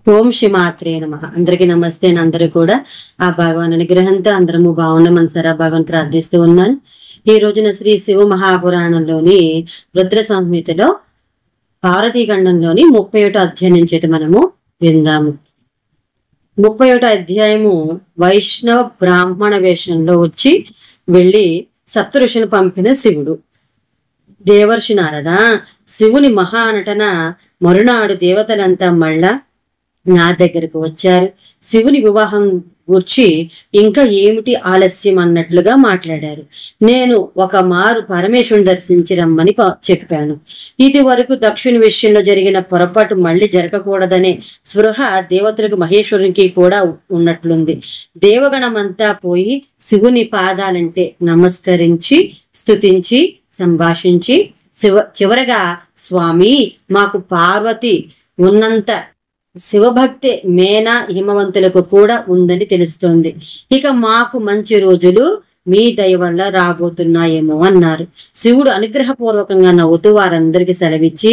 ఓం శ్రీ మాత్రే నమః. అందరికీ నమస్తే. అందరూ కూడా ఆ భగవాన్ అనుగ్రహంతో అందరము బాగుండమని సరే భగవాన్ ప్రార్థిస్తూ ఉన్నాను. ఈ రోజున శ్రీ శివ మహాపురాణంలోని రుద్ర సంహితలో భారతీఖండంలోని 31వ అధ్యాయం నుంచి అయితే మనము విందాము. 31వ అధ్యాయము వైష్ణవ బ్రాహ్మణ వేషంలో వచ్చి వెళ్ళి సప్త ఋషులు పంపిన శివుడు. దేవర్షి నారద, శివుని మహానటన మరునాడు దేవతలంతా మళ్ళా నా దగ్గరకు వచ్చారు. శివుని వివాహం గురించి ఇంకా ఏమిటి ఆలస్యం అన్నట్లుగా మాట్లాడారు. నేను ఒక మారు పరమేశ్వరుని దర్శించి రమ్మని చెప్పాను. ఇది వరకు దక్షిణ విషయంలో జరిగిన పొరపాటు మళ్ళీ జరగకూడదనే స్పృహ దేవతలకు మహేశ్వరునికి కూడా ఉన్నట్లుంది. దేవగణమంతా పోయి శివుని పాదాలంటే నమస్కరించి స్తుతించి సంభాషించి చివరగా స్వామి, మాకు పార్వతి ఉన్నంత శివభక్తి మేనా హిమవంతులకు కూడా ఉందని తెలుస్తోంది. ఇక మాకు మంచి రోజులు మీ దయ వల్ల రాబోతున్నాయేమో అన్నారు. శివుడు అనుగ్రహపూర్వకంగా నవ్వుతూ వారందరికీ సెలవిచ్చి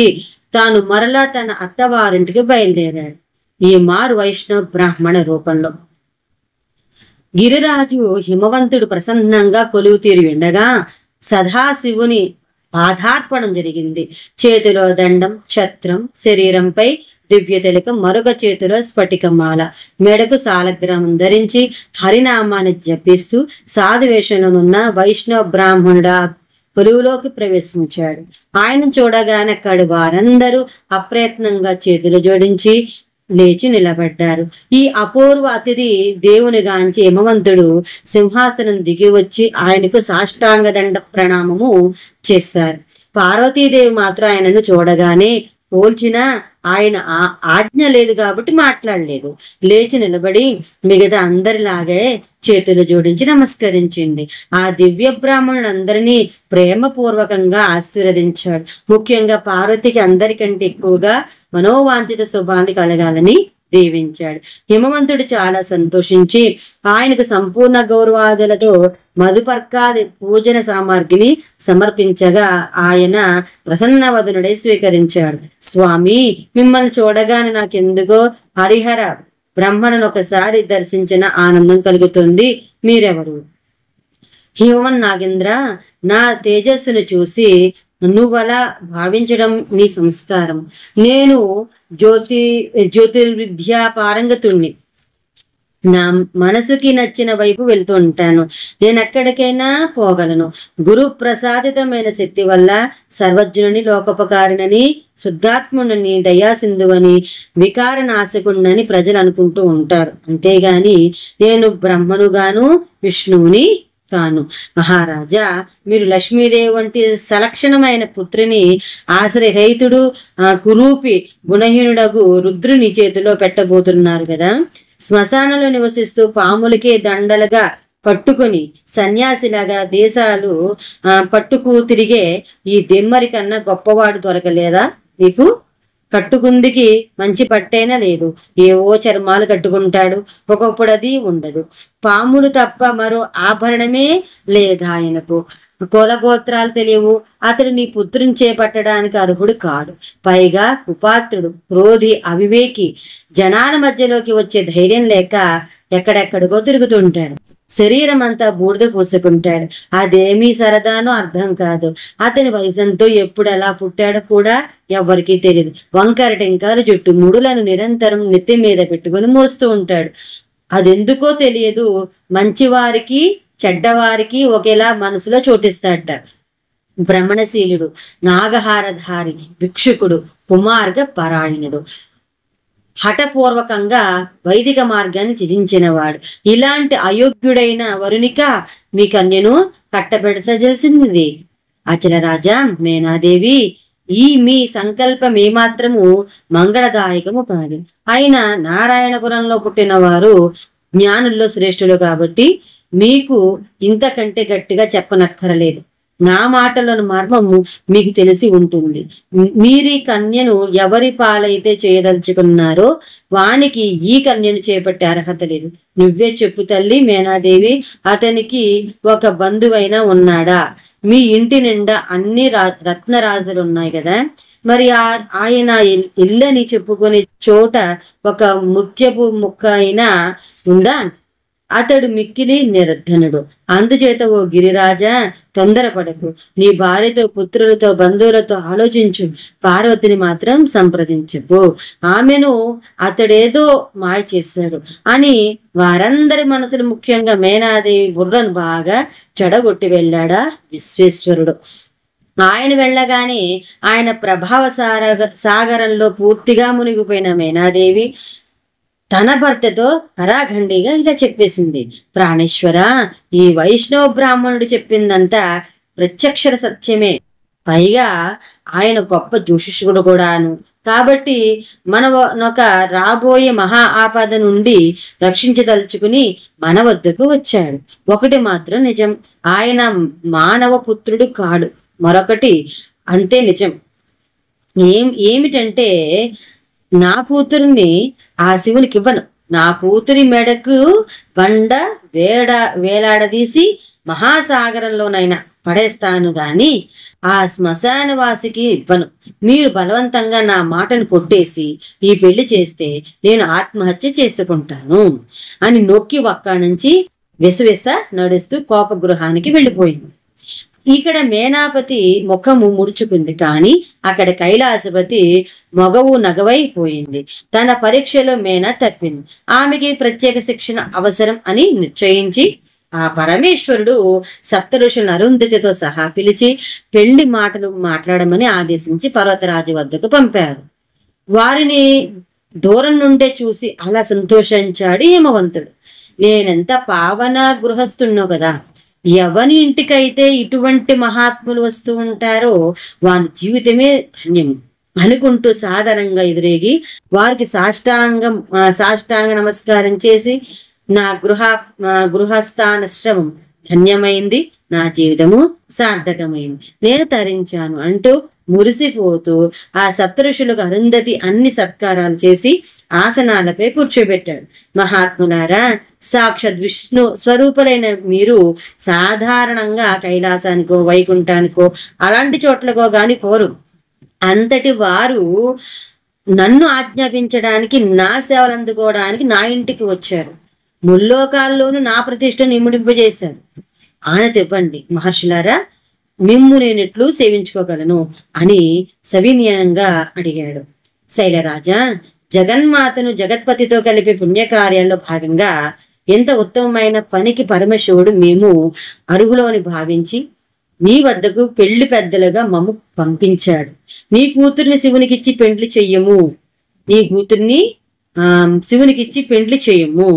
తాను మరలా తన అత్తవారింటికి బయలుదేరాడు. ఈ మారు వైష్ణవ బ్రాహ్మణ రూపంలో. గిరిరాజు హిమవంతుడు ప్రసన్నంగా కొలువు తీరి ఉండగా సదాశివుని పాదార్పణం జరిగింది. చేతిలో దండం, ఛత్రం, శరీరంపై దివ్య తిలకం, మరొక చేతిలో స్ఫటికమాల, మెడకు సాలగ్రామం ధరించి హరినామాన్ని జపిస్తూ సాధువేషంలోనున్న వైష్ణవ బ్రాహ్మణుడు కొలువులోకి ప్రవేశించాడు. ఆయన చూడగానే అక్కడి వారందరూ అప్రయత్నంగా చేతులు జోడించి లేచి నిలబడ్డారు. ఈ అపూర్వ అతిథి దేవుని గాంచి హిమవంతుడు సింహాసనం దిగి వచ్చి ఆయనకు సాష్టాంగ దండ ప్రణామము చేశారు. పార్వతీదేవి మాత్రం ఆయనను చూడగానే పోల్చిన ఆయన ఆజ్ఞ లేదు కాబట్టి మాట్లాడలేదు. లేచి నిలబడి మిగతా అందరిలాగే చేతులు జోడించి నమస్కరించింది. ఆ దివ్య బ్రాహ్మణులందరినీ ప్రేమపూర్వకంగా ఆశీర్వదించాడు. ముఖ్యంగా పార్వతికి అందరికంటే ఎక్కువగా మనోవాంఛిత శుభాన్ని కలగాలని దీవించాడు. హిమవంతుడు చాలా సంతోషించి ఆయనకు సంపూర్ణ గౌరవాదులతో మధుపర్కాది పూజన సామాగ్రిని సమర్పించగా ఆయన ప్రసన్నవదనుడై స్వీకరించాడు. స్వామి, మిమ్మల్ని చూడగానే నాకెందుకో హరిహర బ్రహ్మను ఒకసారి దర్శించిన ఆనందం కలుగుతుంది. మీరెవరు? హిమవన్ నాగేంద్ర, నా తేజస్సును చూసి నువ్వలా భావించడం నీ సంస్కారం. నేను జ్యోతిర్విద్యా పారంగతుణ్ణి. నా మనసుకి నచ్చిన వైపు వెళ్తూ ఉంటాను. నేను ఎక్కడికైనా పోగలను. గురు ప్రసాదితమైన శక్తి వల్ల సర్వజ్ఞుని, లోకోపకారిణని, శుద్ధాత్ముని, దయాసింధువని, వికార నాశకుడినని ప్రజలు అనుకుంటూ ఉంటారు. అంతేగాని నేను బ్రహ్మనుగాను విష్ణువుని కాను. మహారాజా, మీరు లక్ష్మీదేవి వంటి సలక్షణమైన పుత్రిని ఆశ్రయరహితుడు కురూపి గుణహీనుడగు రుద్రుని చేతిలో పెట్టబోతున్నారు కదా. శ్మశానంలో నివసిస్తూ పాములకే దండలుగా పట్టుకుని సన్యాసిలాగా దేశాలు పట్టుకు తిరిగే ఈ దెమ్మరి కన్నా గొప్పవాడు దొరకలేదా మీకు? కట్టుకుందికి మంచి పట్టైనా లేదు. ఏవో చర్మాలు కట్టుకుంటాడు. ఒకప్పుడు అది ఉండదు. పాములు తప్ప మరో ఆభరణమే లేదా ఆయనకు. కులగోత్రాలు తెలియవు. అతడు నీ పుత్రుని చేపట్టడానికి అర్హుడు కాడు. పైగా కుపాత్రుడు, క్రోధి, అవివేకి. జనాల మధ్యలోకి వచ్చే ధైర్యం లేక ఎక్కడెక్కడికో తిరుగుతుంటాడు. శరీరం అంతా బూడిద పూసుకుంటాడు. అదేమీ సరదానో అర్థం కాదు. అతని వయసంతో ఎప్పుడు ఎలా పుట్టాడో కూడా ఎవ్వరికీ తెలియదు. వంకర టెంకారు జుట్టు, ముడులను నిరంతరం నెత్తి మీద పెట్టుకుని మోస్తూ ఉంటాడు. అదెందుకో తెలియదు. మంచివారికి చెడ్డవారికి ఒకేలా మనసులో చోటిస్తాడట. భ్రమణశీలుడు, నాగహారధారి, భిక్షుకుడు, కుమార్గ పరాయణుడు, హఠపూర్వకంగా వైదిక మార్గాన్ని త్యజించినవాడు. ఇలాంటి అయోగ్యుడైన వరునిక మీ కన్యను కట్టబెడతజల్సింది. అచల రాజా మేనాదేవి, ఈ మీ సంకల్పం ఏమాత్రము మంగళదాయకము కాదు. అయినా నారాయణపురంలో పుట్టిన వారు జ్ఞానుల్లో శ్రేష్ఠులు కాబట్టి మీకు ఇంతకంటే గట్టిగా చెప్పనక్కరలేదు. నా మాటలను మర్మము మీకు తెలిసి ఉంటుంది. మీరీ కన్యను ఎవరి పాలైతే చేయదలుచుకున్నారో వానికి ఈ కన్యను చేపట్టే అర్హత లేదు. నువ్వే చెప్పు తల్లి మేనాదేవి, అతనికి ఒక బంధువైనా ఉన్నాడా? మీ ఇంటి నిండా అన్ని రత్నరాజులు ఉన్నాయి కదా. మరి ఆయన ఇల్లని చెప్పుకునే చోట ఒక ముత్యపు ముక్క అయినా ఉందా? అతడు మిక్కిలి నిర్ధనుడు. అందుచేత ఓ గిరిరాజా, తొందరపడకు. నీ భార్యతో, పుత్రులతో, బంధువులతో ఆలోచించు. పార్వతిని మాత్రం సంప్రదించకు. ఆమెను అతడేదో మాయ చేశాడు అని వారందరి మనసులు, ముఖ్యంగా మేనాదేవి బుర్రను బాగా చెడగొట్టి వెళ్ళాడా విశ్వేశ్వరుడు. ఆయన వెళ్ళగానే ఆయన ప్రభావ సాగరంలో పూర్తిగా మునిగిపోయిన మేనాదేవి తన భర్తతో కరాఖండిగా ఇలా చెప్పేసింది: ప్రాణేశ్వర, ఈ వైష్ణవ బ్రాహ్మణుడు చెప్పిందంతా ప్రత్యక్షర సత్యమే. పైగా ఆయన గొప్ప జ్యోతిష్కుడు కూడాను. కాబట్టి మనొక రాబోయే మహా ఆపద నుండి రక్షించదలుచుకుని మన వద్దకు వచ్చాడు. ఒకటి మాత్రం నిజం, ఆయన మానవ పుత్రుడు కాడు. మరొకటి అంతే నిజం. ఏమిటంటే నా కూతురిని ఆ శివునికి ఇవ్వను. నా కూతురి మెడకు బండ వేలాడదీసి మహాసాగరంలోనైనా పడేస్తాను గాని ఆ శ్మశానవాసికి ఇవ్వను. మీరు బలవంతంగా నా మాటను కొట్టేసి ఈ పెళ్లి చేస్తే నేను ఆత్మహత్య చేసుకుంటాను అని నొక్కి ఒక్క నుంచి వెసవెస నడుస్తూ కోపగృహానికి వెళ్ళిపోయింది. ఇక్కడ మేనాపతి ముఖము ముడుచుకుంది, కానీ అక్కడ కైలాసపతి మొగవు నగవైపోయింది. తన పరీక్షలో మేనా తప్పింది. ఆమెకి ప్రత్యేక శిక్షణ అవసరం అని నిశ్చయించి ఆ పరమేశ్వరుడు సప్తఋషులను అరుంధతితో సహా పిలిచి పెళ్లి మాటలు మాట్లాడమని ఆదేశించి పర్వతరాజు వద్దకు పంపారు. వారిని దూరం నుండే చూసి అలా సంతోషించాడు హిమవంతుడు. నేనెంత పావన గృహస్థున్నో కదా, ఎవని ఇంటికైతే ఇటువంటి మహాత్ములు వస్తూ ఉంటారో వాని జీవితమే ధన్యం అనుకుంటూ సాధారణంగా ఎదురేగి వారికి సాష్టాంగ నమస్కారం చేసి నా గృహస్థానశ్రమం ధన్యమైంది, నా జీవితము సార్థకమైంది, నేను తరించాను అంటూ మురిసిపోతూ ఆ సప్తఋషులకు అరుంధతి అన్ని సత్కారాలు చేసి ఆసనాలపై కూర్చోబెట్టాడు. మహాత్ములారా, సాక్షాత్ విష్ణు స్వరూపులైన మీరు సాధారణంగా కైలాసానికో వైకుంఠానికో అలాంటి చోట్లకో గాని పోరు. అంతటి వారు నన్ను ఆజ్ఞాపించడానికి, నా సేవలు అందుకోవడానికి నా ఇంటికి వచ్చారు. ముల్లోకాల్లోనూ నా ప్రతిష్టను ఇముడింపజేశారు. ఆనతివ్వండి మహర్షులారా, మిమ్ము నేనెట్లు సేవించుకోగలను అని సవినయంగా అడిగాడు. శైలరాజా, జగన్మాతను జగత్పతితో కలిపి పుణ్యకార్యాల్లో భాగంగా ఎంత ఉత్తమమైన పనికి పరమశివుడు మేము అర్హులోని భావించి నీ వద్దకు పెళ్లి పెద్దలుగా మమ్ము పంపించాడు. నీ కూతుర్ని శివునికిచ్చి పెండ్లి చెయ్యము, నీ కూతుర్ని శివునికిచ్చి పెండ్లి చెయ్యము,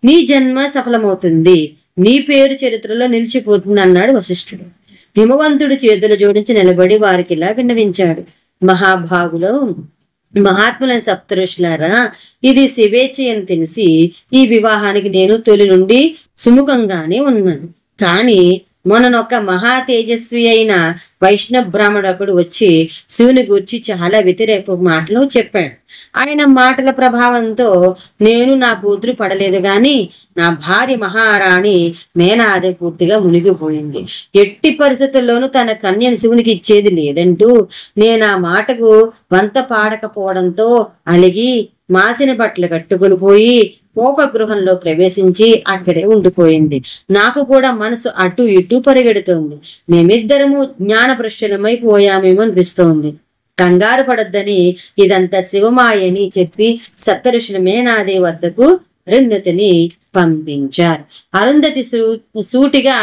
నీ జన్మ సఫలమవుతుంది, నీ పేరు చరిత్రలో నిలిచిపోతుంది అన్నాడు వశిష్ఠుడు. హిమవంతుడు చేతులు జోడించి నిలబడి వారికి ఇలా విన్నవించాడు: మహాత్ములైన సప్తఋషులారా, ఇది శివేచ్ఛ అని తెలిసి ఈ వివాహానికి నేను తొలి నుండి సుముఖంగానే ఉన్నాను. కానీ మొన్ననొక్క మహా తేజస్వి అయిన వైష్ణవ బ్రాహ్మణుడు వచ్చి శివుని గురించి చాలా వ్యతిరేక మాటలు చెప్పాడు. ఆయన మాటల ప్రభావంతో నేను నా కూతురు పడలేదు గాని నా భార్య మహారాణి మేనాదే పూర్తిగా మునిగిపోయింది. ఎట్టి పరిస్థితుల్లోనూ తన కన్యను శివునికి ఇచ్చేది లేదంటూ నేను ఆ మాటకు వంత పాడకపోవడంతో అలిగి మాసిన బట్టలు కట్టుకుని పోయి కోపగృహంలో ప్రవేశించి అక్కడే ఉండిపోయింది. నాకు కూడా మనసు అటు ఇటు పరిగెడుతోంది. మేమిద్దరము జ్ఞానభ్రష్టులమై పోయామేమో అనిపిస్తోంది. కంగారు పడొద్దని ఇదంతా శివమాయని చెప్పి సప్తఋషుల మేనాదే వద్దకు అరుంధతిని పంపించారు. అరుంధతి సూటిగా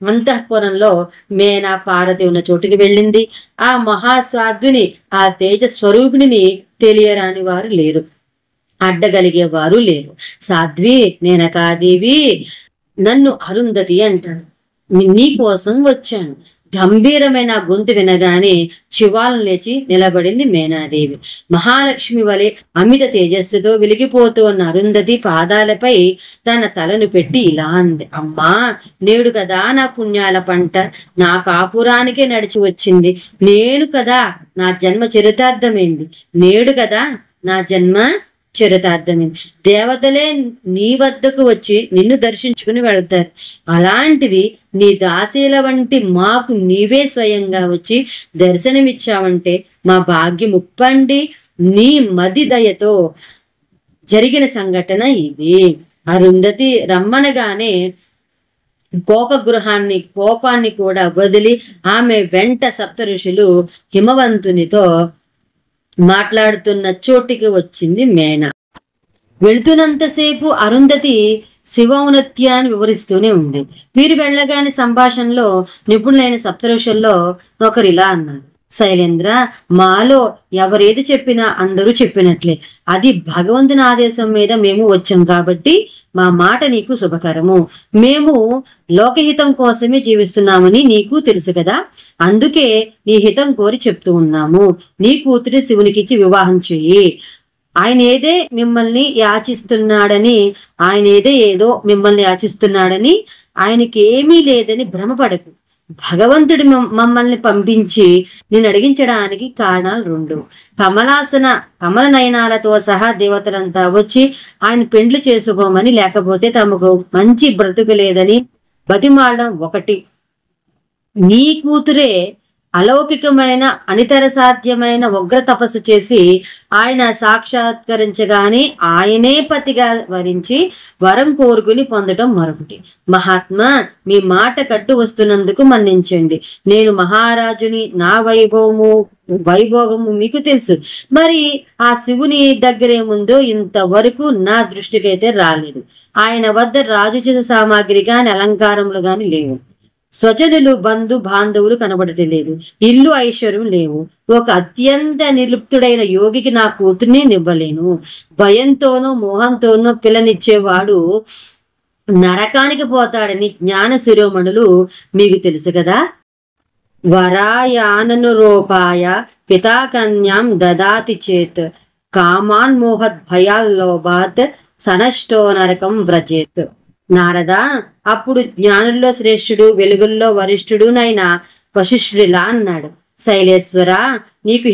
అంతఃపురంలో మేనా పార్వతి ఉన్న చోటుకి వెళ్ళింది. ఆ మహాస్వాద్విని, ఆ తేజ స్వరూపిణిని తెలియరాని వారు లేరు, అడ్డగలిగేవారు లేరు. సాధ్వి, మేనకాదేవి, నన్ను అరుంధతి అంటాను, నీ కోసం వచ్చాను. గంభీరమైన గొంతు వినగానే శివాలను లేచి నిలబడింది మేనాదేవి. మహాలక్ష్మి వలె అమిత తేజస్సుతో వెలిగిపోతూ ఉన్న అరుంధతి పాదాలపై తన తలను పెట్టి ఇలా అంది: అమ్మా, నేడు కదా నా పుణ్యాల పంట నా కాపురానికే నడిచి వచ్చింది. నేను కదా నా జన్మ చరితార్థమైంది. నేడు కదా నా జన్మ చరితార్థమైంది. దేవతలే నీ వద్దకు వచ్చి నిన్ను దర్శించుకుని వెళ్తారు. అలాంటిది నీ దాసీల వంటి మాకు నీవే స్వయంగా వచ్చి దర్శనమిచ్చావంటే మా భాగ్యం ఉప్పండి. నీ మది దయతో జరిగిన సంఘటన ఇది. అరుంధతి రమ్మనగానే కోపాన్ని కూడా వదిలి ఆమె వెంట సప్త ఋషులు హిమవంతునితో మాట్లాడుతున్న చోటికి వచ్చింది మేన. వెళుతున్నంతసేపు అరుంధతి శివౌన్నత్యాన్ని వివరిస్తూనే ఉంది. వీరు వెళ్ళగానే సంభాషణలో నిపుణులైన సప్తఋషుల్లో ఒకరు ఇలా అన్నాడు, శైలేంద్ర, మాలో ఎవరేది చెప్పినా అందరూ చెప్పినట్లే. అది భగవంతుని ఆదేశం మీద మేము వచ్చాం కాబట్టి మా మాట నీకు శుభకరము. మేము లోకహితం కోసమే జీవిస్తున్నామని నీకు తెలుసు కదా, అందుకే నీ హితం కోరి చెప్తూ ఉన్నాము. నీ కూతురి శివునికిచ్చి వివాహం చెయ్యి. ఆయన ఏదో మిమ్మల్ని యాచిస్తున్నాడని ఆయనకి ఏమీ లేదని భ్రమపడకు. భగవంతుడు మమ్మల్ని పంపించి నేను అడిగించడానికి కారణాలు రెండు. కమల నయనాలతో సహా దేవతలంతా వచ్చి ఆయన పెండ్లు చేసుకోమని, లేకపోతే తమకు మంచి బ్రతుకు లేదని బతిమాలడం ఒకటి. నీ కూతురే అలౌకికమైన అనితర సాధ్యమైన ఉగ్ర తపస్సు చేసి ఆయన సాక్షాత్కరించగానే ఆయనే పతిగా వరించి వరం కోరుకుని పొందటం మరొకటి. మహాత్మా, మీ మాట కట్టు వస్తున్నందుకు మన్నించండి. నేను మహారాజుని, నా వైభోగము మీకు తెలుసు. మరి ఆ శివుని దగ్గరేముందో ఇంతవరకు నా దృష్టికైతే రాలేదు. ఆయన వద్ద రాజు చేసే సామాగ్రి గాని అలంకారములు గాని లేవు. స్వజనులు బంధు బాంధవులు కనబడటం లేదు. ఇల్లు ఐశ్వర్యం లేవు. ఒక అత్యంత నిర్లిప్తుడైన యోగికి నా కూతుర్ని నివ్వలేను. భయంతోనూ మోహంతోనూ పిల్లనిచ్చేవాడు నరకానికి పోతాడని జ్ఞాన శిరోమణులు మీకు తెలుసు కదా. వరాయానను రూపాయ పితాకన్యాం దదాతి చేత్ కామాన్ మోహద్ భయాల్లోభాత్ సనష్టో నరకం వ్రజేత్. నారద, అప్పుడు జ్ఞానుల్లో శ్రేష్ఠుడు, వెలుగుల్లో వరిష్ఠుడునైన వశిష్ఠుడిలా అన్నాడు, శైలేశ్వర, నీకు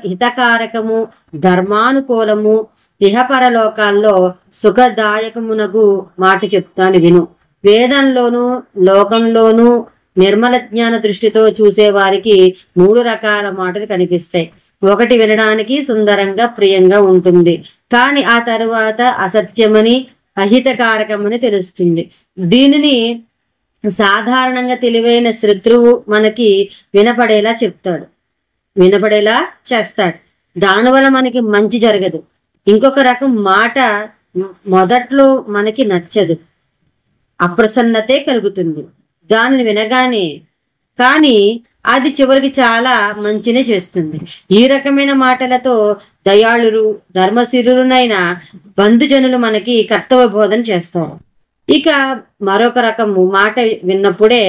హితకారకము ధర్మానుకూలము ఇహపరలోకాల్లో సుఖదాయకమునగు మాట చెప్తాను విను. వేదంలోనూ లోకంలోనూ నిర్మల జ్ఞాన దృష్టితో చూసే వారికి 3 రకాల మాటలు కనిపిస్తాయి. ఒకటి వినడానికి సుందరంగా ప్రియంగా ఉంటుంది, కానీ ఆ తరువాత అసత్యమని అహితకారకమని తెలుస్తుంది. దీనిని సాధారణంగా తెలివైన శత్రువు మనకి వినపడేలా చేస్తాడు. దానివల్ల మనకి మంచి జరగదు. ఇంకొక రకం మాట మొదట్లో మనకి నచ్చదు, అప్రసన్నతే కలుగుతుంది దానిని వినగానే, కానీ అది చివరికి చాలా మంచినే చేస్తుంది. ఈ రకమైన మాటలతో దయాళులు ధర్మశీరులైన బంధుజనులు మనకి కర్తవ్య బోధన చేస్తారు. ఇక మరొక రకము మాట విన్నప్పుడే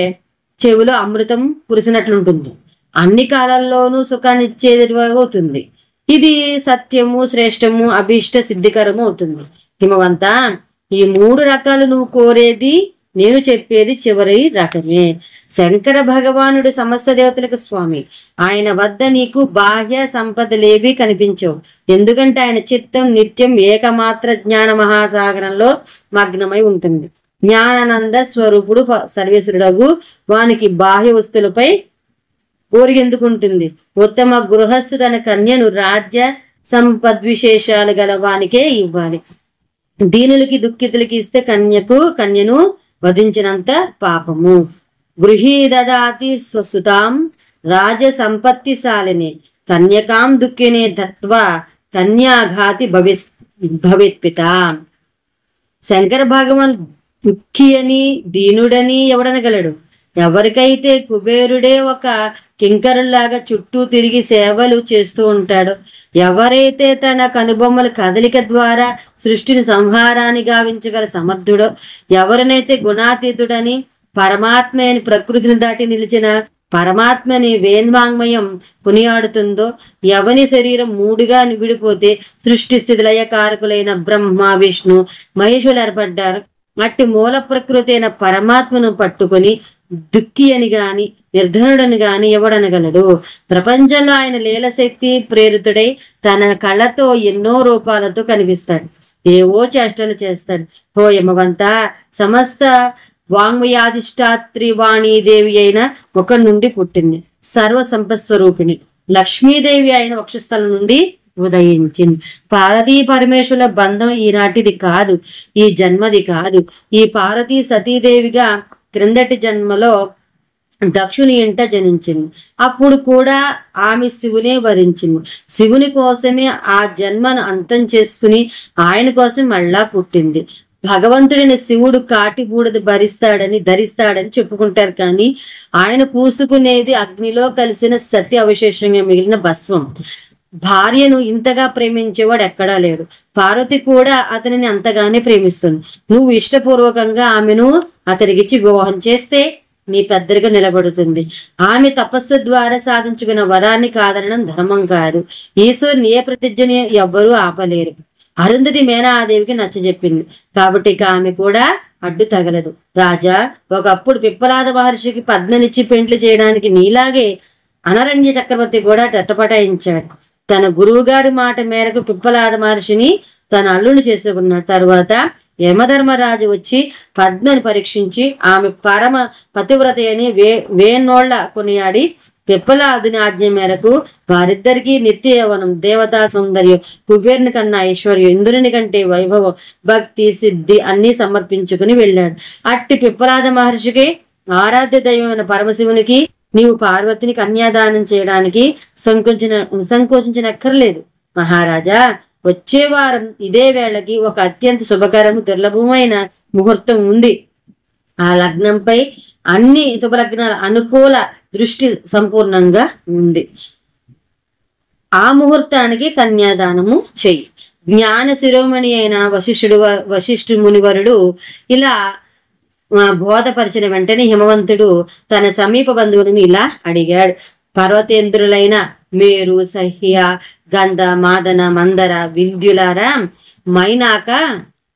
చెవిలో అమృతం కురిసినట్లుంటుంది. అన్ని కాలాల్లోనూ సుఖాన్ని ఇచ్చేది అవుతుంది. ఇది సత్యము, శ్రేష్టము, అభీష్ట సిద్ధికరము అవుతుంది. హిమవంత, ఈ 3 రకాలు నువ్వు కోరేది, నేను చెప్పేది చివరి రకమే. శంకర భగవానుడు సమస్త దేవతలకు స్వామి. ఆయన వద్ద నీకు బాహ్య సంపదలేవి కనిపించవు. ఎందుకంటే ఆయన చిత్తం నిత్యం ఏకమాత్ర జ్ఞాన మహాసాగరంలో మగ్నమై ఉంటుంది. జ్ఞానానంద స్వరూపుడు సర్వేశ్వరుడగు వానికి బాహ్య వస్తువులపై కోరికెందుకుంటుంది? ఉత్తమ గృహస్థు తన కన్యను రాజ్య సంపద్విశేషాలు గల వానికే ఇవ్వాలి. దీనులకి దుఃఖితులకి ఇస్తే కన్యను వధించినంత పాపము. గృహీ దదాతి స్వసుతాం రాజ సంపత్తిశాలిని కన్యకాం దుఃఖినే దత్వా కన్యాఘాతి భవేత్పిత. శంకర భగవాన్ దుఃఖి అని దీనుడని ఎవడనగలడు? ఎవరికైతే కుబేరుడే ఒక కింకరులాగా చుట్టూ తిరిగి సేవలు చేస్తూ ఉంటాడో, ఎవరైతే తన కనుబొమ్మల కదలిక ద్వారా సృష్టిని సంహారాన్ని గావించగల సమర్థుడో, ఎవరినైతే గుణాతీతుడని పరమాత్మ అని ప్రకృతిని దాటి నిలిచిన పరమాత్మని వేద్వాంగ్మయం పునియాడుతుందో, ఎవని శరీరం 3గా విడిపోతే సృష్టి స్థితి లయకారకులైన బ్రహ్మ విష్ణు మహేశ్వరులు ఏర్పడ్డారు. అట్టి మూల ప్రకృతి అయిన పరమాత్మను పట్టుకొని దుఃఖి అని గాని నిర్ధనుడని గాని ఎవడనగలడు. ప్రపంచంలో ఆయన లీలశక్తి ప్రేరితుడై తన కళ్ళతో ఎన్నో రూపాలతో కనిపిస్తాడు, ఏవో చేష్టలు చేస్తాడు. ఓ యమవంతా, సమస్త వాంగ్మయాధిష్టాత్రి వాణీదేవి అయిన ఒక నుండి పుట్టింది, సర్వ సంపత్స్వరూపిణి లక్ష్మీదేవి అయిన వక్షస్థలం నుండి ఉదయించింది. పార్వతీ పరమేశ్వరుల బంధం ఈనాటిది కాదు, ఈ జన్మది కాదు. ఈ పార్వతీ సతీదేవిగా క్రిందటి జన్మలో దక్షుని ఇంట జనించింది. అప్పుడు కూడా ఆమె శివునే వరించింది. శివుని కోసమే ఆ జన్మను అంతం చేసుకుని ఆయన కోసం మళ్ళా పుట్టింది. భగవంతుడైన శివుడు కాటి బూడిద ధరిస్తాడని చెప్పుకుంటారు, కానీ ఆయన పూసుకునేది అగ్నిలో కలిసిన సతి అవశేషంగా మిగిలిన భస్వం. భార్యను ఇంతగా ప్రేమించేవాడు ఎక్కడా లేడు. పార్వతి కూడా అతనిని అంతగానే ప్రేమిస్తుంది. నువ్వు ఇష్టపూర్వకంగా ఆమెను అతనికిచ్చి వివాహం చేస్తే నీ పెద్దరిగా నిలబడుతుంది. ఆమె తపస్సు ద్వారా సాధించుకున్న వరాన్ని కాదనడం ధర్మం కాదు. ఈశ్వరుని ఏ ప్రతిజ్ఞని ఎవ్వరూ ఆపలేరు. అరుంధతి మేనాదేవికి నచ్చజెప్పింది కాబట్టి ఇక ఆమె కూడా అడ్డు తగలదు. రాజా, ఒకప్పుడు పిప్పలాద మహర్షికి పద్మనిచ్చి పెంట్లు చేయడానికి నీలాగే అనరణ్య చక్రవర్తి కూడా తట్టపటాయించాడు. తన గురువుగారి మాట మేరకు పిప్పలాద మహర్షిని తన అల్లుని చేసుకున్నాడు. తర్వాత యమధర్మరాజు వచ్చి పద్మని పరీక్షించి ఆమె పరమ పతివ్రత అని వేణోళ్ల కొనియాడి పిప్పలాదుని ఆజ్ఞ మేరకు వారిద్దరికీ నిత్య యవనం, దేవతా సౌందర్యం, కుబేరుని కన్నా ఐశ్వర్యం, ఇంద్రుని కంటే వైభవం, భక్తి, సిద్ధి అన్ని సమర్పించుకుని వెళ్ళాడు. అట్టి పిప్పలాద మహర్షికి ఆరాధ్య దైవమైన పరమశివునికి నీవు పార్వతిని కన్యాదానం చేయడానికి సంకోచించనక్కర్లేదు. మహారాజా, వచ్చే వారం ఇదే వేళకి ఒక అత్యంత శుభకరము దుర్లభమైన ముహూర్తం ఉంది. ఆ లగ్నంపై అన్ని శుభలగ్నాల అనుకూల దృష్టి సంపూర్ణంగా ఉంది. ఆ ముహూర్తానికి కన్యాదానము చెయ్యి. జ్ఞాన శిరోమణి అయిన వశిష్ఠు మునివరుడు ఇలా బోధపరిచిన వెంటనే హిమవంతుడు తన సమీప బంధువులను ఇలా అడిగాడు. పర్వతేంద్రులైన మేరు, సహ్య, గంధ, మాదన, మందర, వింధ్యులారా, మైనాక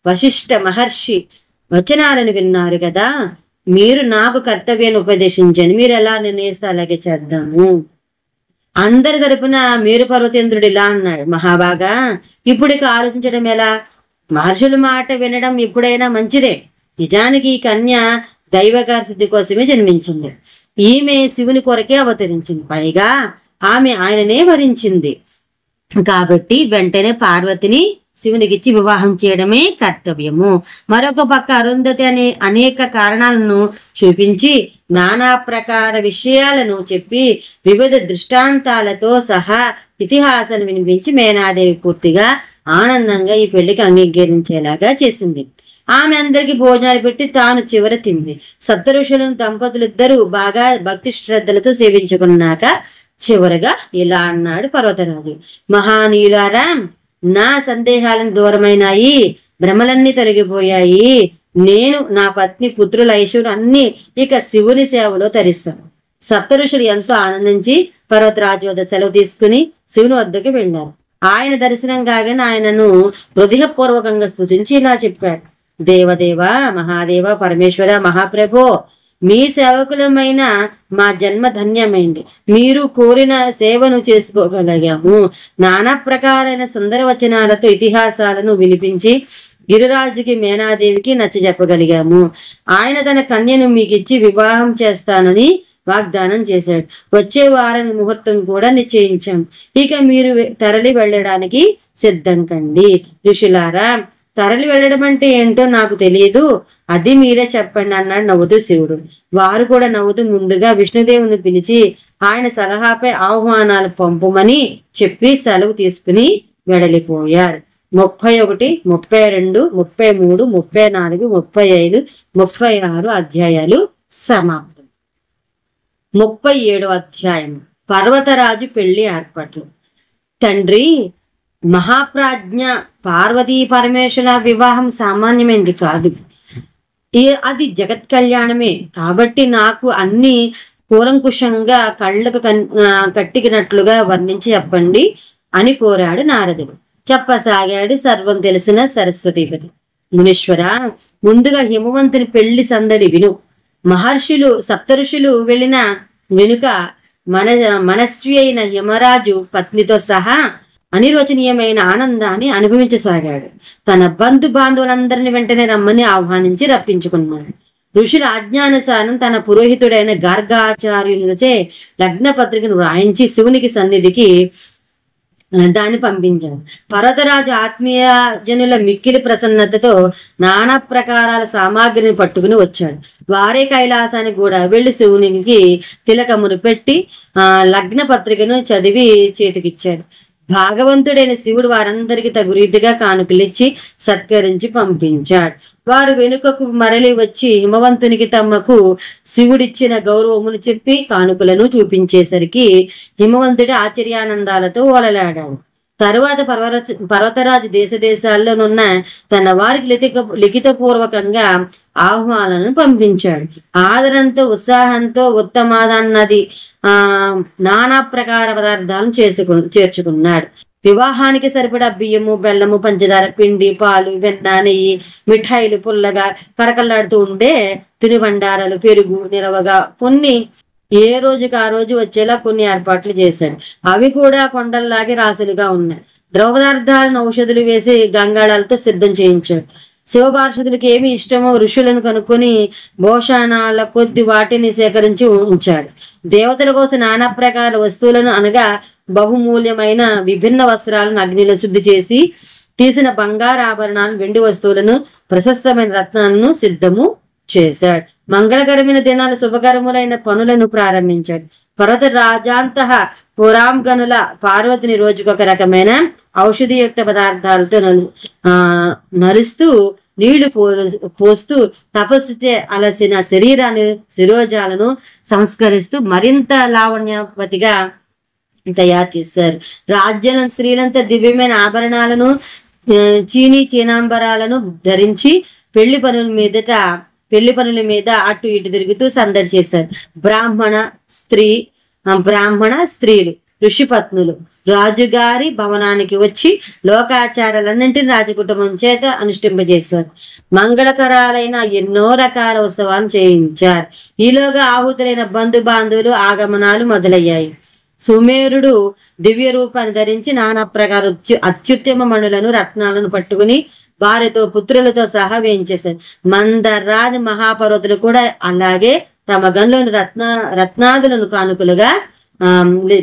వశిష్ఠ మహర్షి వచనాలను విన్నారు కదా. మీరు నాకు కర్తవ్యాన్ని ఉపదేశించండి. మీరు ఎలా నిర్ణయిస్తే అలాగే చేద్దాము. అందరి తరపున మేరు పర్వతేంద్రుడు ఇలా అన్నాడు. మహాబాగా, ఇప్పుడు ఇక ఆలోచించడం ఎలా? మహర్షుల మాట వినడం ఎప్పుడైనా మంచిదే. నిజానికి ఈ కన్య దైవకార సిద్ధి కోసమే జన్మించింది. ఈమె శివుని కొరకే అవతరించింది. పైగా ఆమె ఆయననే వరించింది. కాబట్టి వెంటనే పార్వతిని శివునికిచ్చి వివాహం చేయడమే కర్తవ్యము. మరొక పక్క అరుంధతి అనే అనేక కారణాలను చూపించి నానా ప్రకార విషయాలను చెప్పి వివిధ దృష్టాంతాలతో సహా ఇతిహాసాన్ని వినిపించి మేనాదేవి పూర్తిగా ఆనందంగా ఈ పెళ్లికి అంగీకరించేలాగా చేసింది. ఆమె అందరికి భోజనాలు పెట్టి తాను చివర తింది. సప్తఋషులను దంపతులిద్దరూ బాగా భక్తి శ్రద్ధలతో సేవించుకున్నాక చివరగా ఇలా అన్నాడు పర్వతరాజు. మహానీయులారా, నా సందేహాలను దూరమైనాయి, భ్రమలన్నీ తొలగిపోయాయి. నేను, నా పత్ని, పుత్రుల ఐశ్వర్యం అన్ని ఇక శివుని సేవలో తరిస్తాను. సప్తఋషులు ఎంతో ఆనందించి పర్వతరాజు వద్ద సెలవు తీసుకుని శివుని వద్దకు వెళ్ళారు. ఆయన దర్శనం కాగానే ఆయనను హృదయపూర్వకంగా స్తుతించి ఇలా చెప్పారు. దేవదేవ, మహాదేవ, పరమేశ్వర, మహాప్రభో, మీ సేవకులమైన మా జన్మ ధన్యమైంది. మీరు కోరిన సేవను చేసుకోగలిగాము. నానా ప్రకారైన సుందర వచనాలతో ఇతిహాసాలను వినిపించి గిరిరాజుకి మేనాదేవికి నచ్చజెప్పగలిగాము. ఆయన తన కన్యను మీకిచ్చి వివాహం చేస్తానని వాగ్దానం చేశాడు. వచ్చే వారం ముహూర్తం కూడా నిశ్చయించాం. ఇక మీరు తరలి వెళ్ళడానికి సిద్ధం కండి. ఋషులారా, తరలి వెళ్ళడం అంటే ఏంటో నాకు తెలియదు, అది మీరే చెప్పండి అన్నాడు నవ్వుతూ శివుడు. వారు కూడా నవ్వుతూ ముందుగా విష్ణుదేవుని పిలిచి ఆయన సలహాపై ఆహ్వానాలు పంపమని చెప్పి సెలవు తీసుకుని వెడలిపోయారు. 31, 32, 33, 34, 35, 36 అధ్యాయాలు సమాప్తం. 37వ అధ్యాయం పర్వతరాజు పెళ్లి ఏర్పాట్లు. తండ్రి, మహాప్రాజ్ఞ పార్వతీ పరమేశ్వర వివాహం సామాన్యమైనది కాదు. అది జగత్ కళ్యాణమే. కాబట్టి నాకు అన్ని కూలంకుషంగా కళ్ళకు కట్టికినట్లుగా వర్ణించి చెప్పండి అని కోరాడు నారదుడు. చెప్పసాగాడు సర్వం తెలిసిన సరస్వతీపతి. మునీశ్వర, ముందుగా హిమవంతుని పెళ్లి సందడి విను. మహర్షులు సప్తఋషులు వెళ్ళిన వెనుక మనస్వి అయిన యమరాజు పత్నితో సహా అనిర్వచనీయమైన ఆనందాన్ని అనుభవించసాగాడు. తన బంధు బాంధవులందరినీ వెంటనే రమ్మని ఆహ్వానించి రప్పించుకున్నాడు. ఋషుల ఆజ్ఞానుసారం తన పురోహితుడైన గార్గాచార్యులచే లగ్న పత్రికను వ్రాయించి శివునికి సన్నిధికి దాన్ని పంపించాడు. పర్వతరాజు ఆత్మీయ జనుల మిక్కిలి ప్రసన్నతతో నానా ప్రకారాల సామాగ్రిని పట్టుకుని వచ్చాడు. వారే కైలాసానికి కూడా వెళ్లి శివునికి తిలకమును పెట్టి లగ్న పత్రికను చదివి చేతికిచ్చారు. భాగవంతుడైన శివుడు వారందరికీ తగు రీతిగా కానుకలిచ్చి సత్కరించి పంపించాడు. వారు వెనుకకు మరలి వచ్చి హిమవంతునికి తమకు శివుడిచ్చిన గౌరవమును చెప్పి కానుకలను చూపించేసరికి హిమవంతుడి ఆశ్చర్యానందాలతో ఓలలాడాడు. తరువాత పర్వతరాజు దేశాల్లోనున్న తన వారికి లిఖితపూర్వకంగా ఆహ్వానాలను పంపించాడు. ఆదరంతో ఉత్సాహంతో ఉత్తమాదన్నది నానా ప్రకార పదార్థాలను చేర్చుకున్నాడు. వివాహానికి సరిపడా బియ్యము, బెల్లము, పంచదార, పిండి, పాలు, వెన్న, నెయ్యి, మిఠాయిలు పుల్లగా కరకల్లాడుతూ ఉండే తినుబండారాలు, పెరుగు నిలవగా కొన్ని ఏ రోజుకి ఆ రోజు వచ్చేలా కొన్ని ఏర్పాట్లు చేశాడు. అవి కూడా కొండల్లాగే రాసులుగా ఉన్నాయి. ద్రవపదార్థాలను ఔషధులు వేసి గంగాళాలతో సిద్ధం చేయించాడు. శివపార్షదులకు ఏమి ఇష్టమో ఋషులను కనుక్కొని భోషణాల కొద్ది వాటిని సేకరించి ఉంచాడు. దేవతల కోసం నానా ప్రకార వస్తువులను అనగా బహుమూల్యమైన విభిన్న వస్త్రాలను అగ్నిలో శుద్ధి చేసి తీసిన బంగారు ఆభరణాలు, వెండి వస్తువులను, ప్రశస్తమైన రత్నాలను సిద్ధము చేశాడు. మంగళకరమైన దినాలు, శుభకరములైన పనులను ప్రారంభించాడు. పర్వత రాజాంతః పురాంగనుల పార్వతిని రోజుకొక రకమైన ఔషధియుక్త పదార్థాలతో నలుస్తూ నీళ్లు పోస్తూ తపస్సుచే అలసిన శిరోజాలను సంస్కరిస్తూ మరింత లావణ్యవతిగా తయారు చేశారు. రాజ్యంలో స్త్రీలంతా దివ్యమైన ఆభరణాలను, చీనాంబరాలను ధరించి పెళ్లి పనుల మీద అటు ఇటు తిరుగుతూ సందడి చేశారు. బ్రాహ్మణ స్త్రీలు, ఋషిపత్నులు రాజుగారి భవనానికి వచ్చి లోకాచారాలన్నింటినీ రాజకుటుంబం చేత అనుష్ఠింపజేశారు. మంగళకరాలైన ఎన్నో రకాల ఉత్సవాలు చేయించారు. ఈలోగా ఆహుతులైన బంధు బాంధవులు ఆగమనాలు మొదలయ్యాయి. సుమేరుడు దివ్య రూపాన్ని ధరించి నానా ప్రకార అత్యుత్తమ మణులను, రత్నాలను పట్టుకుని భార్యతో పుత్రులతో సహా వేయించేశారు. మందరాది మహాపర్వతులు కూడా అలాగే తమ గన్లోని రత్నాదులను కానుకలుగా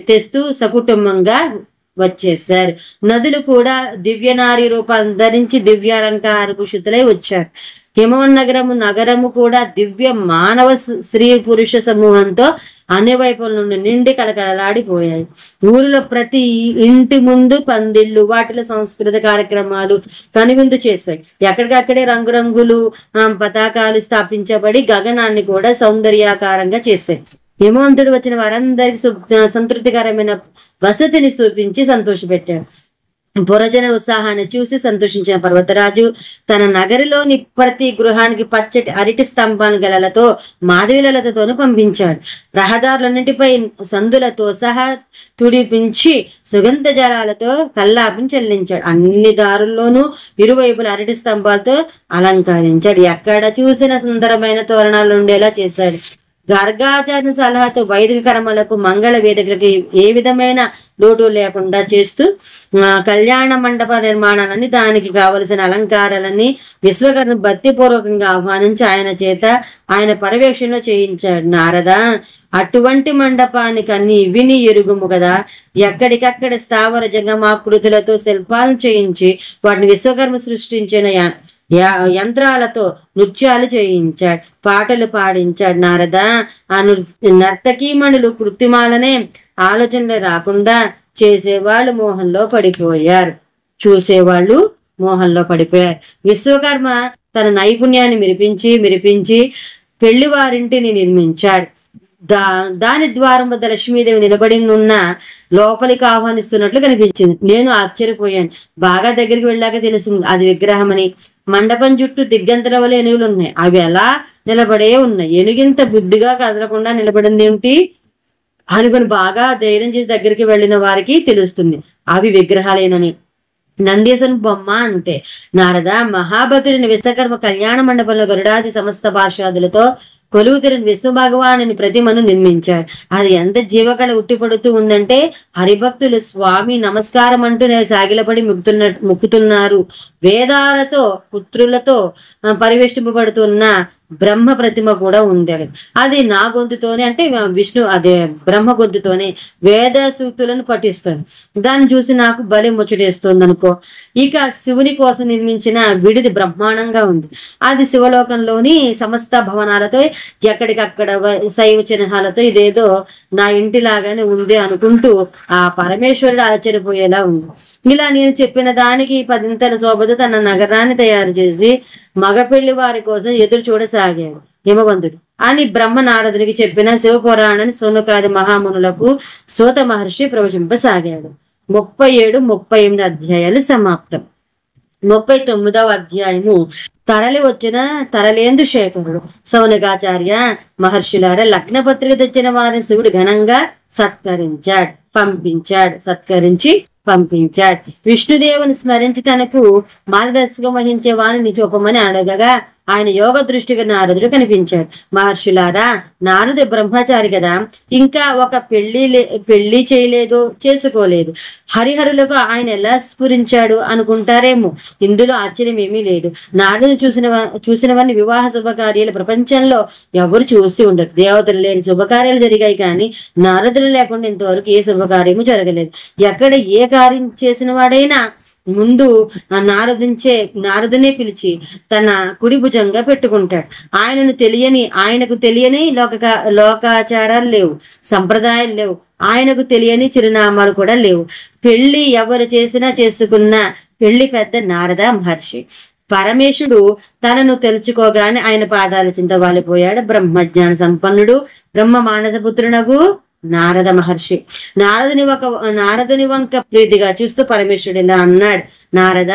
తెస్తూ సకుటుంబంగా వచ్చేసారు. నదులు కూడా దివ్యనారి రూపాన్ని ధరించి దివ్యాలంకార భూషితులై వచ్చారు. హిమవన్ నగరము కూడా దివ్య మానవ స్త్రీ పురుష సమూహంతో అన్ని వైపుల నుండి నిండి కలకలలాడిపోయాయి. ఊరిలో ప్రతి ఇంటి ముందు పందిళ్ళు, వాటిలో సంస్కృత కార్యక్రమాలు కనువిందు చేశాయి. ఎక్కడికక్కడే రంగురంగులు పతాకాలు స్థాపించబడి గగనాన్ని కూడా సౌందర్యాకారంగా చేశాయి. హిమవంతుడు వచ్చిన వారందరికి సంతృప్తికరమైన వసతిని చూపించి సంతోషపెట్టాడు. పురజన ఉత్సాహాన్ని చూసి సంతోషించిన పర్వతరాజు తన నగరిలోని ప్రతి గృహానికి పచ్చటి అరటి స్తంభాల గలలతో మాధవిలతోనూ పంపించాడు. రహదారులన్నిటిపై సందులతో సహా తుడిపించి సుగంధ జలాలతో కల్లాపం చెల్లించాడు. అన్ని దారుల్లోనూ ఇరువైపుల అరటి స్తంభాలతో అలంకరించాడు. ఎక్కడ చూసిన సుందరమైన తోరణాలు ఉండేలా చేశాడు. గర్గాచార్య సలహాతో వైదిక కర్మలకు, మంగళ వేదికలకి ఏ విధమైన లోటు లేకుండా చేస్తూ కళ్యాణ మండప నిర్మాణాన్ని, దానికి కావలసిన అలంకారాలన్నీ విశ్వకర్మ భక్తిపూర్వకంగా ఆహ్వానించి ఆయన పర్యవేక్షణలో చేయించాడు. నారద, అటువంటి మండపానికి అన్ని విని ఎరుగుము కదా. ఎక్కడికక్కడ స్థావర జంగమాకృతులతో శిల్పాలను చేయించి వాటిని విశ్వకర్మ సృష్టించిన యంత్రాలతో నృత్యాలు చేయించాడు, పాటలు పాడించాడు. నారద, ఆ నర్తకీమణులు కృత్రిమాలనే ఆలోచనలు రాకుండా చూసేవాళ్ళు మోహంలో పడిపోయారు. విశ్వకర్మ తన నైపుణ్యాన్ని మిరిపించి పెళ్లి వారింటిని నిర్మించాడు. దాని ద్వారం వద్ద లక్ష్మీదేవి నిలబడి ఉన్న లోపలికి ఆహ్వానిస్తున్నట్లు కనిపించింది. నేను ఆశ్చర్యపోయాను. బాగా దగ్గరికి వెళ్ళాక తెలిసింది అది విగ్రహం అని. మండపం చుట్టూ దిగ్గంతల వల్ల ఏనుగులు ఉన్నాయి. అవి ఎలా నిలబడే ఉన్నాయి. ఏనుగింత బుద్ధిగా కదలకుండా నిలబడింది ఏమిటి అనుకుని బాగా ధైర్యం చేసి దగ్గరికి వెళ్ళిన వారికి తెలుస్తుంది అవి విగ్రహాలేనని. నందీశ్వరుని బొమ్మ అంతే. నారద, మహాభద్రుడిని విశ్వకర్మ కళ్యాణ మండపంలో గరుడాది సమస్త పార్షాదులతో కొలువుతీరని విష్ణు భగవానుని ప్రతిమను నిర్మించాడు. అది ఎంత జీవకళ ఉట్టిపడుతూ ఉందంటే హరిభక్తులు స్వామి నమస్కారం అంటూ సాగిలపడి మొక్కుతున్నారు. వేదాలతో పుత్రులతో పరివేష్టింపబడుతున్న బ్రహ్మ ప్రతిమ కూడా ఉంది. అది నా గొంతుతోనే, అంటే విష్ణు అదే బ్రహ్మ గొంతుతోనే వేద సూక్తులను పఠిస్తుంది. దాన్ని చూసి నాకు బలి ముచ్చటేస్తుంది అనుకో. ఇక శివుని కోసం నిర్మించిన విడిది బ్రహ్మాండంగా ఉంది. అది శివలోకంలోని సమస్త భవనాలతో ఎక్కడికక్కడ శైవ చిహ్నాలతో ఇదేదో నా ఇంటిలాగానే ఉంది అనుకుంటూ ఆ పరమేశ్వరుడు ఆశ్చర్యపోయేలా ఉంది. ఇలా నేను చెప్పిన దానికి 10 శోభతో తన నగరాన్ని తయారు చేసి మగ పెళ్లి వారి కోసం ఎదురు చూడసాగాడు హిమవంతుడు అని బ్రహ్మ నారదునికి చెప్పిన శివపురాణాన్ని సౌనకాది మహామునులకు సూత మహర్షి ప్రవచింపసాగాడు. 37, 38 అధ్యాయాలు సమాప్తం. 39వ అధ్యాయము తరలి వచ్చిన తరలేందు శేఖరుడు. సౌనకాచార్య మహర్షులారా, లగ్న పత్రిక తెచ్చిన వారిని శివుడు ఘనంగా సత్కరించి పంపించాడు. విష్ణుదేవుని స్మరించి తనకు మార్గదర్శకం వహించే వారిని చూపమని అడగగా ఆయన యోగ దృష్టిగా నారదుడు కనిపించాడు. మహర్షులారా, నారదుడు బ్రహ్మచారి కదా, ఇంకా ఒక పెళ్లి చేయలేదు, చేసుకోలేదు. హరిహరులకు ఆయన ఎలా స్ఫురించాడు అనుకుంటారేమో. ఇందులో ఆశ్చర్యం ఏమీ లేదు. నారదుడు చూసినవన్నీ వివాహ శుభకార్యాలు ప్రపంచంలో ఎవరు చూసి ఉండరు. దేవతలు లేని శుభకార్యాలు జరిగాయి, కానీ నారదుడు లేకుండా ఇంతవరకు ఏ శుభకార్యము జరగలేదు. ఎక్కడ ఏ కార్యం చేసిన వాడైనా ముందు నారదునే పిలిచి తన కుడి భుజంగా పెట్టుకుంటాడు. ఆయనకు తెలియని లోకాచారాలు లేవు, సంప్రదాయాలు లేవు. ఆయనకు తెలియని చిరునామాలు కూడా లేవు. పెళ్లి ఎవరు చేసుకున్న పెళ్లి పెద్ద నారద మహర్షి. పరమేశుడు తనను తెలుసుకోగానే ఆయన పాదాల చింత వాలిపోయాడు. బ్రహ్మజ్ఞాన సంపన్నుడు, బ్రహ్మ మానసపుత్రునకు నారద మహర్షి. నారదుని వంక ప్రీతిగా చూస్తూ పరమేశ్వరుడు ఇలా అన్నాడు: నారద,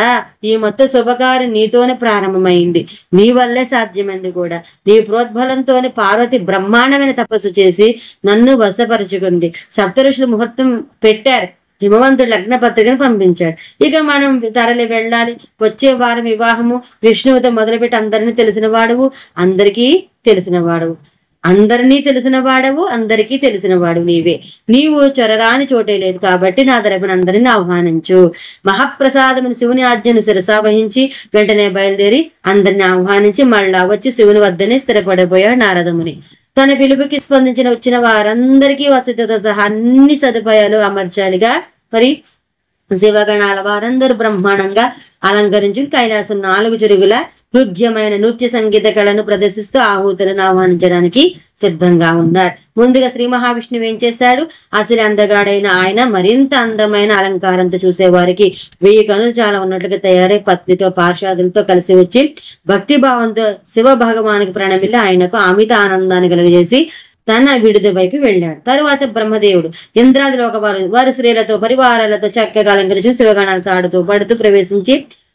ఈ మొత్తం శుభకార్యం నీతోనే ప్రారంభమైంది, నీ వల్లే సాధ్యమైంది కూడా. నీ ప్రోద్బలంతోనే పార్వతి బ్రహ్మాండమైన తపస్సు చేసి నన్ను వశపరుచుకుంది. సప్తఋషులు ముహూర్తం పెట్టారు. హిమవంతుడు లగ్న పత్రికను పంపించాడు. ఇక మనం తరలి వెళ్ళాలి. వచ్చే వారం వివాహము. విష్ణువుతో మొదలుపెట్టి అందరినీ తెలిసిన వాడవు, అందరికీ తెలిసిన వాడు నీవే. నీవు చొరరాని చోటే లేదు కాబట్టి నా తరపున అందరిని ఆహ్వానించు. మహాప్రసాదముని శివుని ఆజ్ఞను శిరసావహించి వెంటనే బయలుదేరి అందరిని ఆహ్వానించి మళ్ళా వచ్చి శివుని వద్దనే స్థిరపడిపోయాడు నారదముని. తన పిలుపుకి వచ్చిన వారందరికీ వసతితో సహా అన్ని సదుపాయాలు అమర్చాలిగా. మరి శివగణాల వారందరూ బ్రహ్మాండంగా అలంకరించి కైలాసం 4 చెరుగుల హృద్యమైన నృత్య సంగీత కళను ప్రదర్శిస్తూ ఆహూతులను ఆహ్వానించడానికి సిద్ధంగా ఉన్నారు. ముందుగా శ్రీ మహావిష్ణువు ఏం చేశాడు? అసలు అందగాడైన ఆయన మరింత అందమైన అలంకారంతో చూసేవారికి 1000 కనులు చాలా ఉన్నట్లుగా తయారై పత్నితో పార్షాదులతో కలిసి వచ్చి భక్తి భావంతో శివ భగవానికి ప్రణమిల్లి ఆయనకు అమిత ఆనందాన్ని కలుగజేసి తన విడుదల వైపు వెళ్ళాడు. తరువాత బ్రహ్మదేవుడు ఇంద్రాది వారి స్త్రీలతో పరివారాలతో చక్కగా అలంకరించి శివగణాలతో ఆడుతూ పడుతూ ప్రవేశించి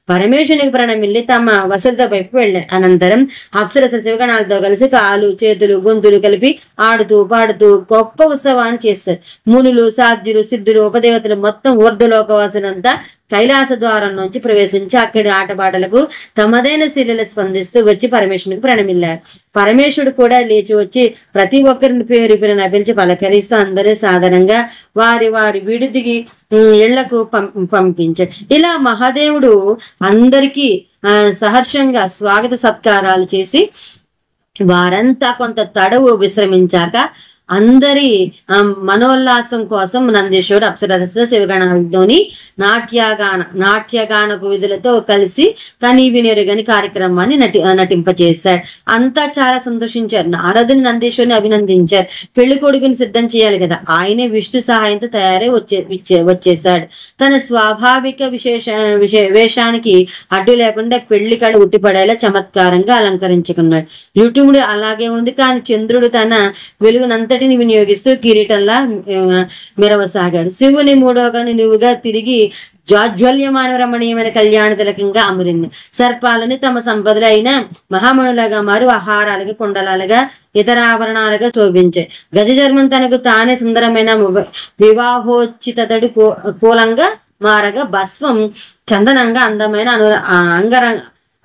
పరమేశ్వరునికి ప్రణమిల్లి తమ వసతుల వైపు వెళ్ళారు. అనంతరం అప్సరస శివగణాలతో కలిసి కాలు చేతులు గొంతులు కలిపి ఆడుతూ పాడుతూ గొప్ప ఉత్సవాన్ని చేస్తారు. మునులు, సాధ్యులు, సిద్ధులు, ఉపదేవతలు మొత్తం ఊర్ధ్వలోకవాసులంతా కైలాస ద్వారం నుంచి ప్రవేశించి అక్కడి ఆటపాటలకు తమదైన శిలలు స్పందిస్తూ వచ్చి పరమేశ్వరునికి ప్రణమిల్లారు. పరమేశ్వరుడు కూడా లేచి వచ్చి ప్రతి ఒక్కరిని పేరు పేరున పిలిచి పలకరిస్తూ అందరూ సాధారణంగా వారి విడిదికి ఇళ్లకు పంపించారు. ఇలా మహాదేవుడు అందరికీ సహర్షంగా స్వాగత సత్కారాలు చేసి వారంతా కొంత తడవు విశ్రమించాక అందరి మనోల్లాసం కోసం నందీశ్వరుడు అప్సరస శివగణాలలోని నాట్యగానపు విధులతో కలిసి కనీవినెరుగని కార్యక్రమాన్ని నటింపచేశాడు. అంతా చాలా సంతోషించారు. నారదుని నందీశ్వరుని అభినందించారు. పెళ్లి కొడుకుని సిద్ధం చేయాలి కదా, ఆయనే విష్ణు సహాయంతో తయారై వచ్చేశాడు. తన స్వాభావిక వేషానికి అడ్డు లేకుండా పెళ్లి కళ ఉట్టిపడేలా చమత్కారంగా అలంకరించుకున్నాడు. యుటుముడు అలాగే ఉంది, కానీ చంద్రుడు తన వెలుగునంతటిని వినియోగిస్తూ కిరీటంలా మెరవసాగాడు. శివుని 3వ నిలువుగా తిరిగి జాజ్వల్యమాన రమణీయమైన కళ్యాణ తిలకంగా అమరింది. సర్పాలని తమ సంపదలు అయిన మహామణులుగా మారు ఆహారాలుగా కుండలాలుగా ఇతర ఆభరణాలుగా శోభించాయి. గజచర్మం తనకు తానే సుందరమైన వివాహోచితడు కూలంగా మారగా భస్వం చందనంగా అందమైన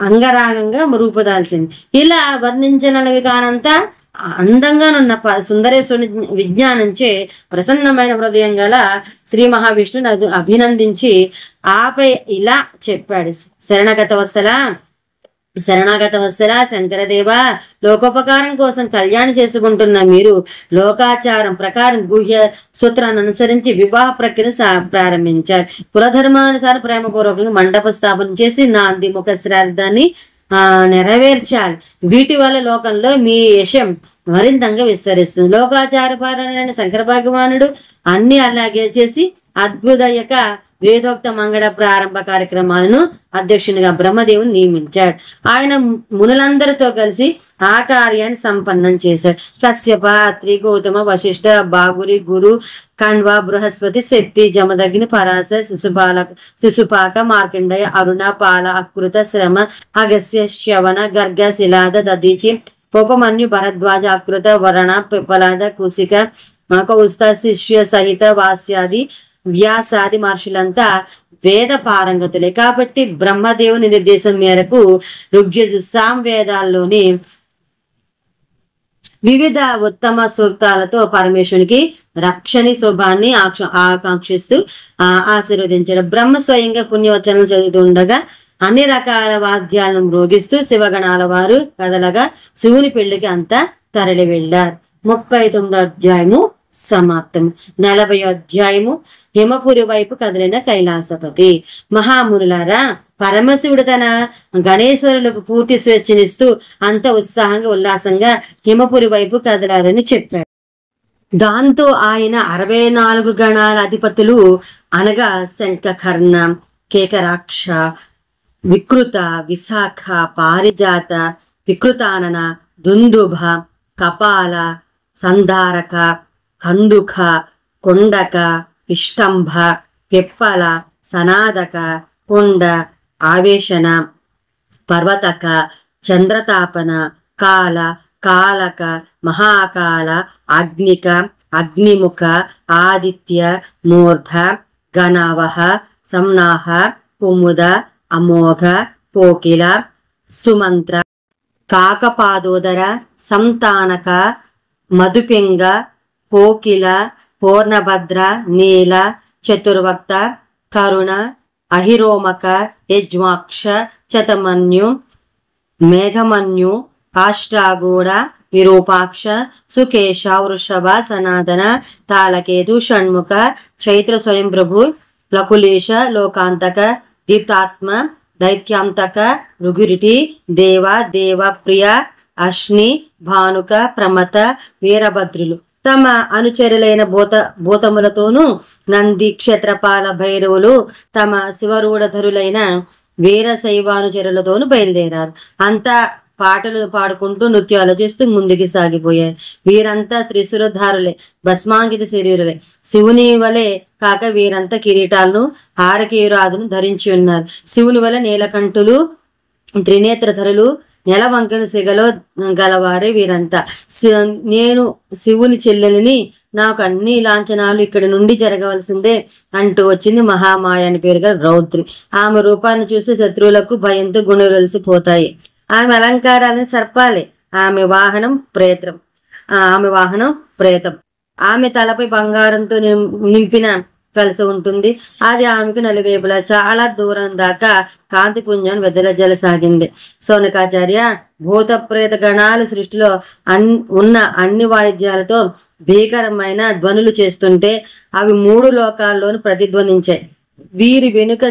అంగరాగంగా రూపుదాల్చింది. ఇలా వర్ణించనవి కానంత అందంగానున్న సుందరేశ్వరుని విజ్ఞానంచే ప్రసన్నమైన హృదయం గల శ్రీ మహావిష్ణుని అభినందించి ఆపై ఇలా చెప్పాడు. శరణాగత వత్సల శంకరదేవ, లోకోపకారం కోసం కళ్యాణం చేసుకుంటున్న మీరు లోకాచారం ప్రకారం గుహ్య సూత్రాన్ని అనుసరించి వివాహ ప్రక్రియను ప్రారంభించారు. కులధర్మానుసారం ప్రేమపూర్వకంగా మండప స్థాపన చేసి నాంది ముఖ శ్రార్థాన్ని నెరవేర్చాలి. వీటి వల్ల లోకంలో మీ యశం మరింతంగా విస్తరిస్తుంది. లోకాచారపరుడైన శంకర భగవానుడు అన్ని అలాగే చేసి అద్భుతయక వేదోక్త మంగళ ప్రారంభ కార్యక్రమాలను అధ్యక్షునిగా బ్రహ్మదేవుని నియమించాడు. ఆయన మునులందరితో కలిసి ఆ కార్యాన్ని సంపన్నం చేశాడు. కశ్యప, అత్రి, గౌతమ, వశిష్ఠ, బాగురి, గురు, కణ్వ, బృహస్పతి, శక్తి, జమదగ్ని, పరాశ, శిశుపాక, మార్కండయ, అరుణ, పాల, అకృత, శ్రమ, అగస్య, శ్రవణ, గర్గ, శిలాద, దదీచి, ఉపమన్యు, భరద్వాజ, అకృత, వరణ, పిప్పలాద, కుసిక, కౌస్త, శిష్య సహిత వాస్యాది వ్యాసాది మహర్షులంతా వేద పారంగతులే. కాబట్టి బ్రహ్మదేవుని నిర్దేశం మేరకు ఋగ్యజు సామవేదాల్లోని వివిధ ఉత్తమ సూక్తాలతో పరమేశ్వరునికి రక్షణి శుభాన్ని ఆకాంక్షిస్తూ ఆశీర్వదించాడు. బ్రహ్మ స్వయంగా పుణ్యవచనం చదువుతుండగా అన్ని రకాల వాద్యాలను మ్రోగిస్తూ శివగణాల వారు కదలగా శివుని పెళ్లికి అంతా తరలి వెళ్ళారు. 39వ అధ్యాయము సమాప్తం. 40వ అధ్యాయము హిమపురి వైపు కదిలిన కైలాసపతి. మహామునులారా, పరమశివుడు తన గణేశ్వరులకు పూర్తి స్వేచ్ఛనిస్తూ అంత ఉత్సాహంగా ఉల్లాసంగా హిమపురి వైపు కదలారని చెప్పాడు. దాంతో ఆయన 64 గణాల అధిపతులు అనగా శంఖకర్ణ, కేకరాక్ష, వికృత, విశాఖ, పారిజాత, వికృతానన, దుందుభ, కపాల, సంధారక, కందుక, కొండక, ఇష్టంభ, పిప్పల, సనాదక, కొండ, ఆవేశన, పర్వతక, చంద్రతాపన, కాల, కాలక, మహాకాల, అగ్నిక, అగ్నిముఖ, ఆదిత్య, మూర్ధ, గణావహ, సంనాహ, కుముద, అమోఘ, కోకిల, సుమంత్ర, కాకపాదోదర, సంతానక, మధుపింగ, కోకిల, పూర్ణభద్ర, నీల, చతుర్వక్త, కరుణ, అహిరోమక, యజ్వాక్ష, చతమన్యు, మేఘమన్యు, కాష్టాగూడ, విరూపాక్ష, సుకేశ, వృషభ, సనాతన, తాళకేతు, షణ్ముఖ, చైత్ర స్వయంప్రభు, లకులేశ, లోకాంతక, దీప్తాత్మ, దైత్యాంతక, రుగిరిటి, దేవ, దేవప్రియ, అశ్ని, భానుక, ప్రమత, వీరభద్రులు తమ అనుచరులైన భూతములతోనూ నంది, క్షేత్రపాల, భైరవులు తమ శివరూఢధరులైన వీరశైవానుచరులతోనూ బయలుదేరారు. అంతా పాటలు పాడుకుంటూ నృత్యాలు చేస్తూ ముందుకి సాగిపోయారు. వీరంతా త్రిశూలధారులే, భస్మాంకిత శరీరులే. శివుని వలె కాక వీరంతా కిరీటాలను, హారకేయురాదును ధరించి ఉన్నారు. శివుని వలె నీలకంఠులు, త్రినేత్రధరులు, నెలవంకను సిగలో గలవారే వీరంతా. నేను శివుని చెల్లెలిని, నాకు అన్ని లాంఛనాలు ఇక్కడి నుండి జరగవలసిందే అంటూ వచ్చింది మహామాయ అని పేరు గల రౌద్రి. ఆమె రూపాన్ని చూసి శత్రువులకు భయంతో గుణవలసిపోతాయి. ఆమె అలంకారాలను సర్పాలే. ఆమె వాహనం ప్రేతం. ఆమె తలపై బంగారంతో నింపిన కలిసి ఉంటుంది. అది ఆమెకు నలువైపులా చాలా దూరం దాకా కాంతి పుంజాన్ని వెదలజలసాగింది. సౌనకాచార్య, భూత ప్రేత గణాలు సృష్టిలో ఉన్న అన్ని వాయిద్యాలతో భీకరమైన ధ్వనులు చేస్తుంటే అవి 3 లోకాల్లోనూ ప్రతిధ్వనించాయి. వీరి వెనుక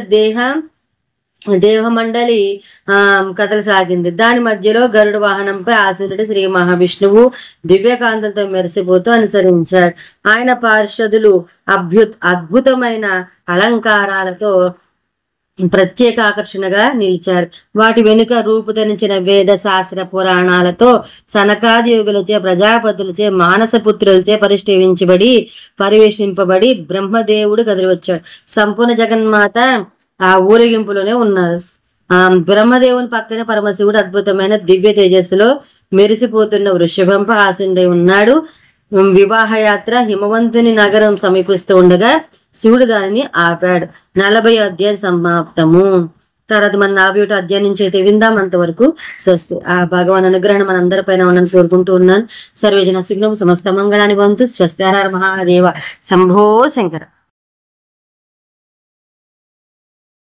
దేవమండలి కదలసాగింది. దాని మధ్యలో గరుడు వాహనంపై ఆసీనుడి శ్రీ మహావిష్ణువు దివ్యకాంతులతో మెరిసిపోతూ అనుసరించాడు. ఆయన పార్షదులు అద్భుతమైన అలంకారాలతో ప్రత్యేక ఆకర్షణగా నిలిచారు. వాటి వెనుక రూపుధరించిన వేద శాస్త్ర పురాణాలతో సనకాది యోగులచే, ప్రజాపతులచే, మానసపుత్రులచే పరివేషింపబడి బ్రహ్మదేవుడు కదిలివచ్చాడు. సంపూర్ణ జగన్మాత ఆ ఊరేగింపులోనే ఉన్నారు. బ్రహ్మదేవుని పక్కనే పరమశివుడు అద్భుతమైన దివ్య తేజస్సులో మెరిసిపోతున్న వృషభంపై ఆసీనుడై ఉన్నాడు. వివాహయాత్ర హిమవంతుని నగరం సమీపిస్తూ ఉండగా శివుడు దానిని ఆపాడు. 40వ అధ్యాయం సమాప్తము. తర్వాత మన 41వ అధ్యాయం నుంచి అయితే విందాం. అంతవరకు స్వస్తి. ఆ భగవాన్ అనుగ్రహం మన అందరి పైన ఉండని కోరుకుంటూ ఉన్నాను. సర్వేజన సుఖం సమస్త మంగళాన్ని వంతు. స్వస్తి. హర హర మహాదేవ. శంభో శంకర.